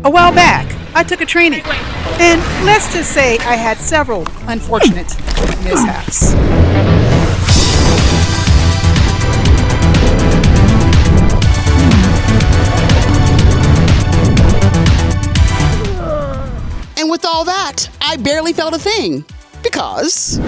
A while back, I took a training, and let's just say I had several unfortunate mishaps. And with all that, I barely felt a thing, because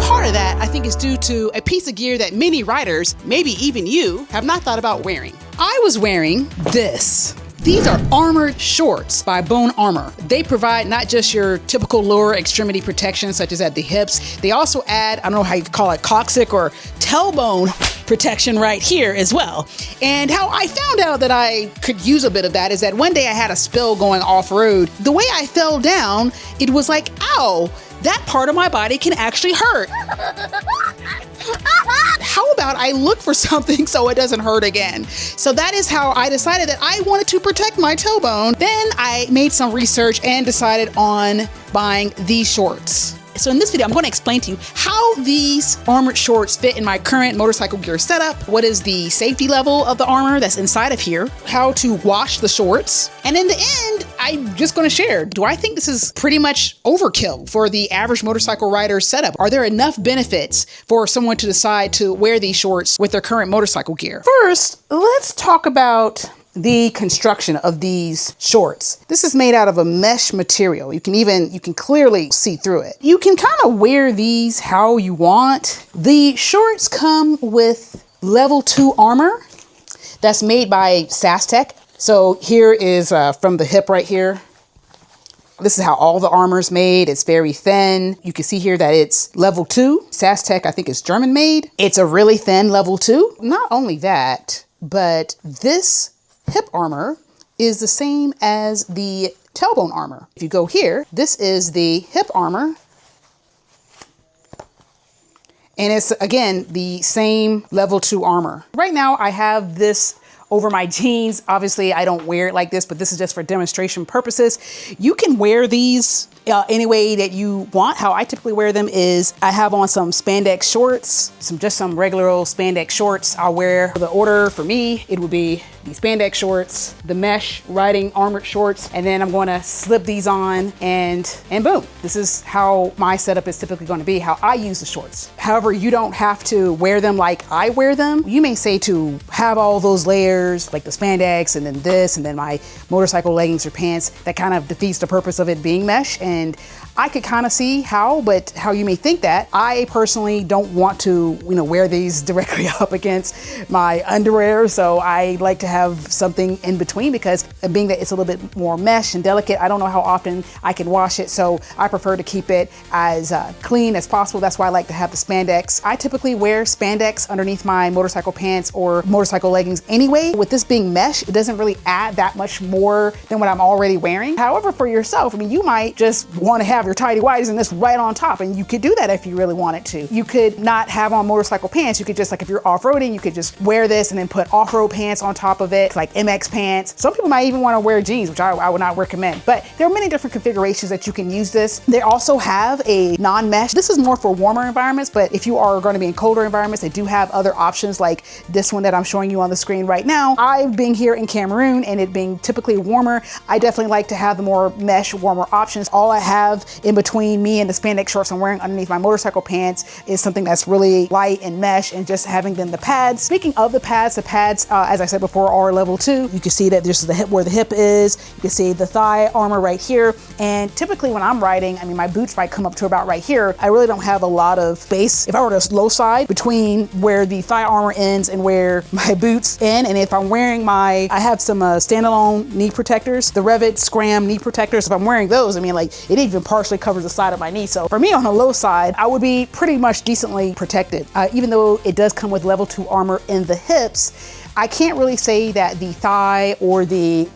part of that, I think, is due to a piece of gear that many riders, maybe even you, have not thought about wearing. I was wearing this. These are armored shorts by Bohn Armor. They provide not just your typical lower extremity protection, such as at the hips, they also add, I don't know how you call it, coccyx or tailbone protection right here as well. And how I found out that I could use a bit of that is that one day I had a spill going off-road. The way I fell down, it was like, ow, that part of my body can actually hurt. How about I look for something so it doesn't hurt again? So that is how I decided that I wanted to protect my tailbone. Then I made some research and decided on buying these shorts. So in this video, I'm going to explain to you how these armored shorts fit in my current motorcycle gear setup, what is the safety level of the armor that's inside of here, how to wash the shorts, and in the end, I'm just going to share, do I think this is pretty much overkill for the average motorcycle rider setup? Are there enough benefits for someone to decide to wear these shorts with their current motorcycle gear? First, let's talk about the construction of these shorts. This is made out of a mesh material. You can clearly see through it. You can kind of wear these how you want. The shorts come with level 2 armor that's made by SaskTech. So here is from the hip right here. This is how all the armor is made. It's very thin. You can see here that it's level 2. SaskTech, I think, is German made. It's a really thin level 2. Not only that, but this hip armor is the same as the tailbone armor. If you go here, this is the hip armor. And it's, again, the same level 2 armor. Right now, I have this over my jeans. Obviously, I don't wear it like this, but this is just for demonstration purposes. You can wear these any way that you want. How I typically wear them is I have on some spandex shorts, just some regular old spandex shorts. I'll wear the order for me. It would be the spandex shorts, the mesh riding armored shorts, and then I'm going to slip these on and boom. This is how my setup is typically going to be, how I use the shorts. However, you don't have to wear them like I wear them. You may say to have all those layers, like the spandex and then this, and then my motorcycle leggings or pants, that kind of defeats the purpose of it being mesh. And I could kind of see how you may think that. I personally don't want to, wear these directly up against my underwear. So I like to have something in between, because being that it's a little bit more mesh and delicate, I don't know how often I can wash it. So I prefer to keep it as clean as possible. That's why I like to have the spandex. I typically wear spandex underneath my motorcycle pants or motorcycle leggings anyway. With this being mesh, it doesn't really add that much more than what I'm already wearing. However, for yourself, you might just want to have your tidy whities and this right on top, and you could do that if you really wanted to. You could not have on motorcycle pants. You could just, like, if you're off-roading, you could just wear this and then put off-road pants on top of it, like MX pants. Some people might even want to wear jeans, which I would not recommend, but there are many different configurations that you can use this. They also have a non-mesh. This is more for warmer environments, but if you are going to be in colder environments, they do have other options like this one that I'm showing you on the screen right now. I've been here in Cameroon and it being typically warmer, I definitely like to have the more mesh, warmer options. All I have in between me and the spandex shorts I'm wearing underneath my motorcycle pants is something that's really light and mesh, and just having then the pads. Speaking of the pads, as I said before, are level 2. You can see that this is the hip, where the hip is. You can see the thigh armor right here. And typically when I'm riding, my boots might come up to about right here. I really don't have a lot of space, if I were to low side, between where the thigh armor ends and where my boots end. And if I'm wearing I have some standalone knee protectors, the Revit Scram knee protectors. If I'm wearing those, it even partially covers the side of my knee. So for me, on the low side, I would be pretty much decently protected. Even though it does come with level 2 armor in the hips, I can't really say that the thigh or the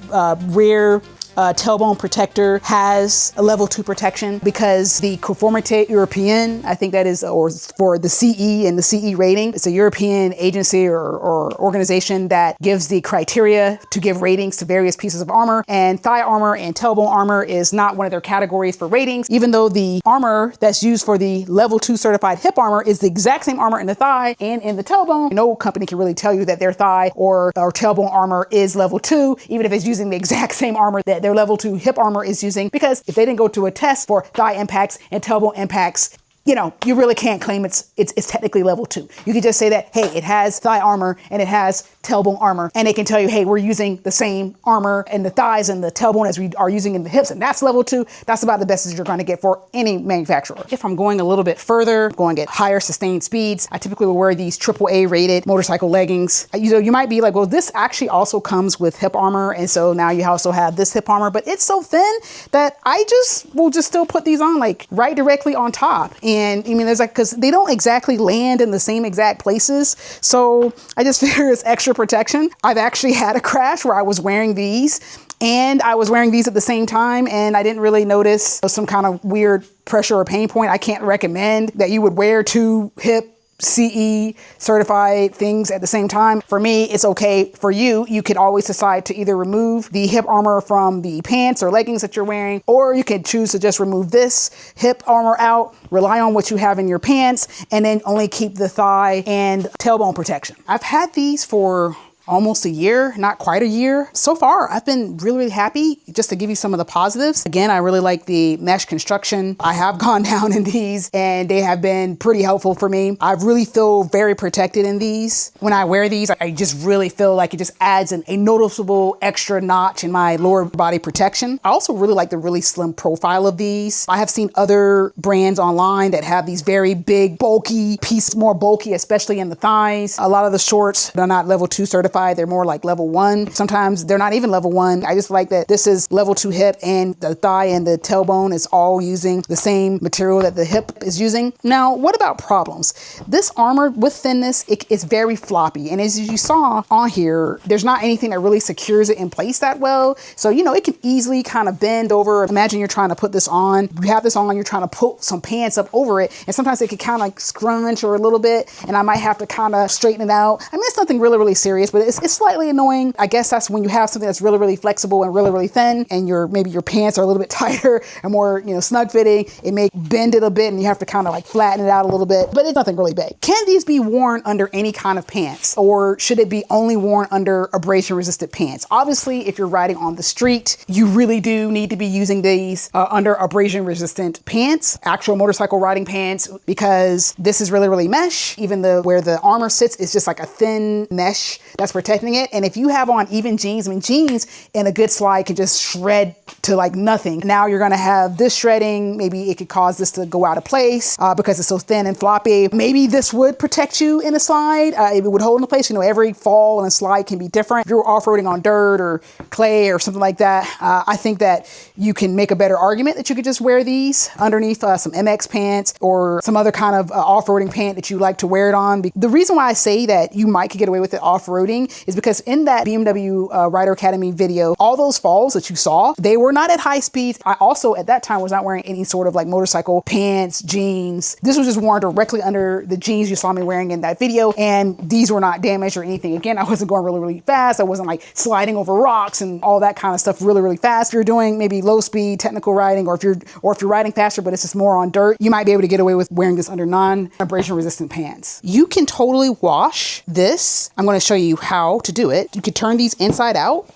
rear tailbone protector has a level 2 protection because the Conformité Européenne, I think that is, or for the CE and the CE rating, it's a European agency or organization that gives the criteria to give ratings to various pieces of armor, and thigh armor and tailbone armor is not one of their categories for ratings, even though the armor that's used for the level 2 certified hip armor is the exact same armor in the thigh and in the tailbone. No company can really tell you that their thigh or tailbone armor is level 2, even if it's using the exact same armor that their level 2 hip armor is using, because if they didn't go to a test for thigh impacts and tailbone impacts, you know, you really can't claim it's technically level 2. You can just say that, hey, it has thigh armor and it has tailbone armor, and they can tell you, hey, we're using the same armor in the thighs and the tailbone as we are using in the hips, and that's level 2. That's about the best as you're going to get for any manufacturer. If I'm going a little bit further, going at higher sustained speeds, I typically will wear these AAA rated motorcycle leggings. You know, you might be like, well, this actually also comes with hip armor, and so now you also have this hip armor, but it's so thin that I will just still put these on like right directly on top. And I mean, there's like, because they don't exactly land in the same exact places, so I just figure it's extra protection. I've actually had a crash where I was wearing these and I was wearing these at the same time, and I didn't really notice some kind of weird pressure or pain point. I can't recommend that you would wear 2 hip CE certified things at the same time. For me, it's okay. For you, you can always decide to either remove the hip armor from the pants or leggings that you're wearing, or you can choose to just remove this hip armor out, rely on what you have in your pants, and then only keep the thigh and tailbone protection. I've had these for almost a year, not quite a year. So far, I've been really, really happy. Just to give you some of the positives. Again, I really like the mesh construction. I have gone down in these and they have been pretty helpful for me. I really feel very protected in these. When I wear these, I just really feel like it just adds a noticeable extra notch in my lower body protection. I also really like the really slim profile of these. I have seen other brands online that have these very big, bulky pieces, more bulky, especially in the thighs. A lot of the shorts, they're not level 2 certified. They're more like level 1. Sometimes they're not even level 1. I just like that this is level 2 hip, and the thigh and the tailbone is all using the same material that the hip is using. Now, what about problems? This armor with thinness, it's very floppy. And as you saw on here, there's not anything that really secures it in place that well. So, you know, it can easily kind of bend over. Imagine you're trying to put this on. You have this on, you're trying to put some pants up over it. And sometimes it can kind of like scrunch or a little bit. And I might have to kind of straighten it out. I mean, it's nothing really, really serious, but it's slightly annoying. I guess that's when you have something that's really, really flexible and really, really thin, and maybe your pants are a little bit tighter and more, you know, snug fitting. It may bend it a bit and you have to kind of like flatten it out a little bit, but it's nothing really big. Can these be worn under any kind of pants, or should it be only worn under abrasion resistant pants? Obviously, if you're riding on the street, you really do need to be using these under abrasion resistant pants, actual motorcycle riding pants, because this is really, really mesh. Even where the armor sits is just like a thin mesh that's protecting it. And if you have on even jeans, I mean, jeans in a good slide can just shred to like nothing. Now you're going to have this shredding. Maybe it could cause this to go out of place because it's so thin and floppy. Maybe this would protect you in a slide. It would hold in place. You know, every fall and a slide can be different. If you're off-roading on dirt or clay or something like that, I think that you can make a better argument that you could just wear these underneath some MX pants or some other kind of off-roading pant that you like to wear it on. The reason why I say that you might could get away with it off-roading is because in that BMW Rider Academy video, all those falls that you saw, they were not at high speeds. I also at that time was not wearing any sort of like motorcycle pants, jeans. This was just worn directly under the jeans you saw me wearing in that video, and these were not damaged or anything. Again, I wasn't going really, really fast. I wasn't like sliding over rocks and all that kind of stuff really, really fast. If you're doing maybe low speed technical riding, or if you're riding faster but it's just more on dirt, you might be able to get away with wearing this under non-abrasion resistant pants. You can totally wash this. I'm going to show you how to do it. You can turn these inside out.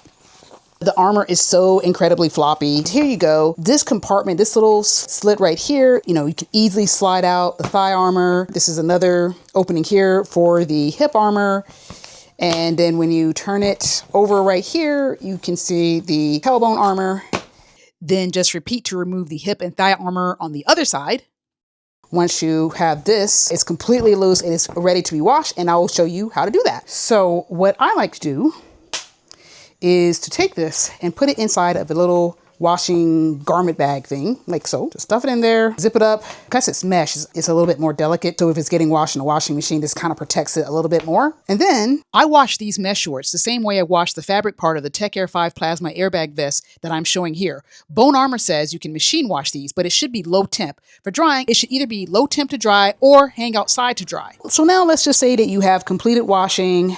The armor is so incredibly floppy. Here you go. This compartment, this little slit right here, you know, you can easily slide out the thigh armor. This is another opening here for the hip armor. And then when you turn it over right here, you can see the tailbone armor. Then just repeat to remove the hip and thigh armor on the other side. Once you have this, it's completely loose and it's ready to be washed, and I will show you how to do that. So what I like to do is to take this and put it inside of a little washing garment bag thing, like so. Just stuff it in there, zip it up. Because it's mesh, it's a little bit more delicate. So if it's getting washed in a washing machine, this kind of protects it a little bit more. And then I wash these mesh shorts the same way I wash the fabric part of the Tech Air 5 Plasma airbag vest that I'm showing here. Bohn Armor says you can machine wash these, but it should be low temp. For drying, it should either be low temp to dry or hang outside to dry. So now let's just say that you have completed washing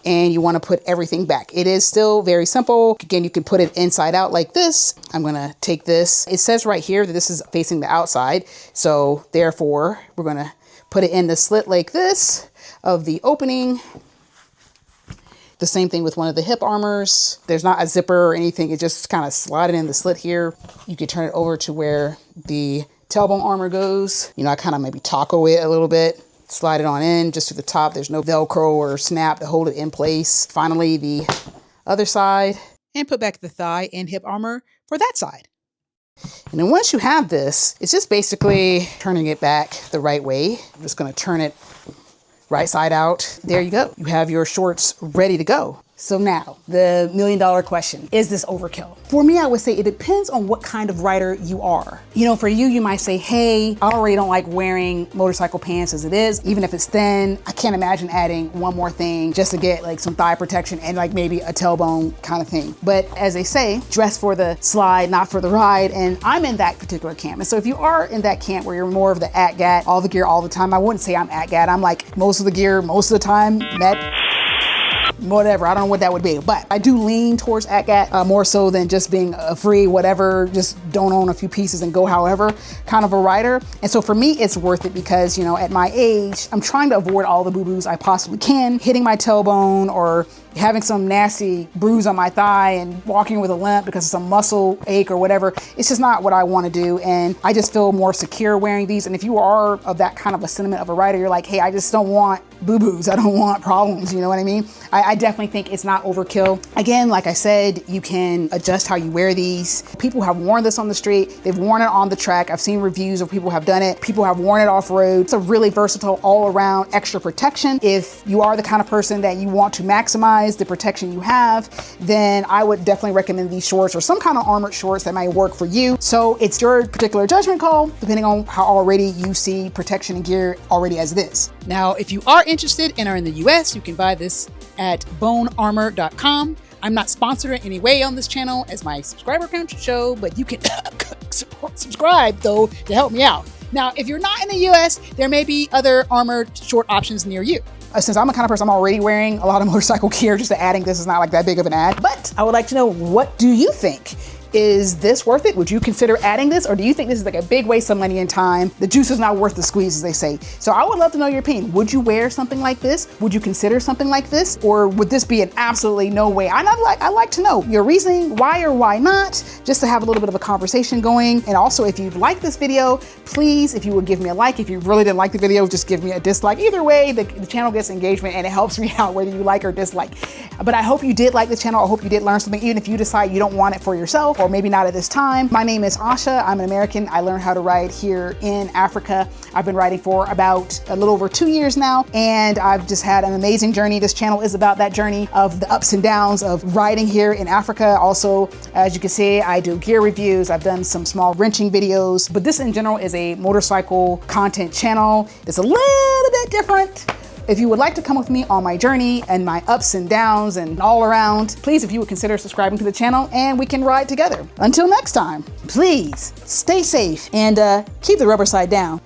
and you want to put everything back. It is still very simple. Again, you can put it inside out like this. I'm gonna take this. It says right here that this is facing the outside. So therefore, we're gonna put it in the slit like this of the opening. The same thing with one of the hip armors. There's not a zipper or anything. It just kind of slide it in the slit here. You can turn it over to where the tailbone armor goes. You know, I kind of maybe taco it a little bit. Slide it on in just to the top. There's no Velcro or snap to hold it in place. Finally, the other side. And put back the thigh and hip armor for that side. And then once you have this, it's just basically turning it back the right way. I'm just gonna turn it right side out. There you go. You have your shorts ready to go. So now, the million-dollar question, is this overkill? For me, I would say it depends on what kind of rider you are. You know, for you, you might say, hey, I already don't like wearing motorcycle pants as it is. Even if it's thin, I can't imagine adding one more thing just to get like some thigh protection and like maybe a tailbone kind of thing. But as they say, dress for the slide, not for the ride. And I'm in that particular camp. And so if you are in that camp where you're more of the at-gat, all the gear all the time, I wouldn't say I'm at-gat. I'm like most of the gear, most of the time, whatever, I don't know what that would be, but I do lean towards at-gat more so than just being a free whatever, just don't own a few pieces and go however kind of a rider. And so for me, it's worth it because, you know, at my age, I'm trying to avoid all the boo-boos I possibly can, hitting my tailbone or having some nasty bruise on my thigh and walking with a limp because of some muscle ache or whatever. It's just not what I want to do. And I just feel more secure wearing these. And if you are of that kind of a sentiment of a rider, you're like, hey, I just don't want boo-boos. I don't want problems. You know what I mean? I definitely think it's not overkill. Again, like I said, you can adjust how you wear these. People have worn this on the street. They've worn it on the track. I've seen reviews of people have done it. People have worn it off road. It's a really versatile all around extra protection. If you are the kind of person that you want to maximize the protection you have, then I would definitely recommend these shorts or some kind of armored shorts that might work for you. So it's your particular judgment call, depending on how already you see protection and gear already as it is. Now, if you are interested and are in the US, you can buy this at bohnarmor.com. I'm not sponsored in any way on this channel, as my subscriber count should show, but you can subscribe though to help me out. Now, if you're not in the US, there may be other armored short options near you. Since I'm the kind of person, I'm already wearing a lot of motorcycle gear, just adding this is not like that big of an ad. But I would like to know, what do you think? Is this worth it? Would you consider adding this? Or do you think this is like a big waste of money and time? The juice is not worth the squeeze, as they say. So I would love to know your opinion. Would you wear something like this? Would you consider something like this? Or would this be an absolutely no way? I'd like to know your reasoning, why or why not, just to have a little bit of a conversation going. And also, if you like this video, please, if you would give me a like. If you really didn't like the video, just give me a dislike. Either way, the channel gets engagement and it helps me out whether you like or dislike. But I hope you did like the channel. I hope you did learn something, even if you decide you don't want it for yourself, or maybe not at this time. My name is Asha. I'm an American. I learned how to ride here in Africa. I've been riding for about a little over 2 years now, and I've just had an amazing journey. This channel is about that journey of the ups and downs of riding here in Africa. Also, as you can see, I do gear reviews. I've done some small wrenching videos, but this in general is a motorcycle content channel. It's a little bit different. If you would like to come with me on my journey and my ups and downs and all around, please, if you would consider subscribing to the channel and we can ride together. Until next time, please stay safe and keep the rubber side down.